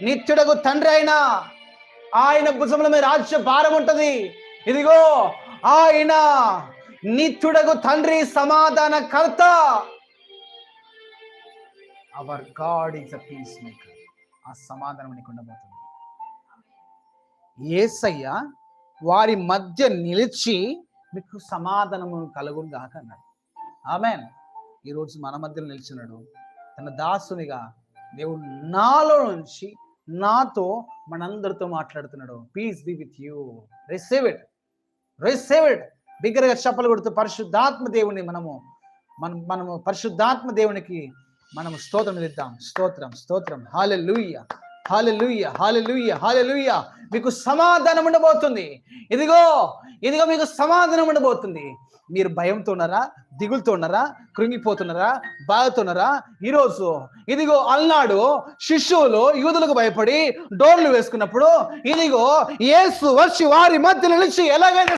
నిత్యుడకు తండ్రి అయినా ఆయన భుజముల మీద రాజ్య భారం ఉంటది. ఇదిగో ఆయన నిత్యుడకు తండ్రి, సమాధాన కర్త. Hour God is a piece maker. ఆ సమాధానం నీకు ఉండబోతుంది. యేసయ్య వారి మధ్య నిలిచి మీకు సమాధానము కలుగును గాక అన్నాడు. ఆమేన్. ఈరోజు మన మధ్యలో నిలిచినాడు. తన దాసునిగా దేవుడు నాలో నుంచి నాతో మనందరితో మాట్లాడుతున్నాడు. Peace be with you. Receive it, receive it. బిగ్గరగా చప్పలు కొడుతూ పరిశుద్ధాత్మ దేవుని మనము పరిశుద్ధాత్మ దేవునికి మనము స్తోత్రం ఇద్దాం. స్తోత్రం, స్తోత్రం. హల్లెలూయా, హల్లెలూయా, హల్లెలూయా, హల్లెలూయా. మీకు సమాధానం ఉండబోతుంది. ఇదిగో మీకు సమాధానం ఉండబోతుంది. మీరు భయంతో ఉన్నారా, దిగులుతో ఉన్నారా, కృంగిపోతున్నారా, బాధతున్నారా? ఈరోజు ఇదిగో అల్నాడు శిష్యులు యూదులకు భయపడి డోర్లు వేసుకున్నప్పుడు ఇదిగో యేసు వచ్చి వారి మధ్య నిలిచి ఎలాగైనా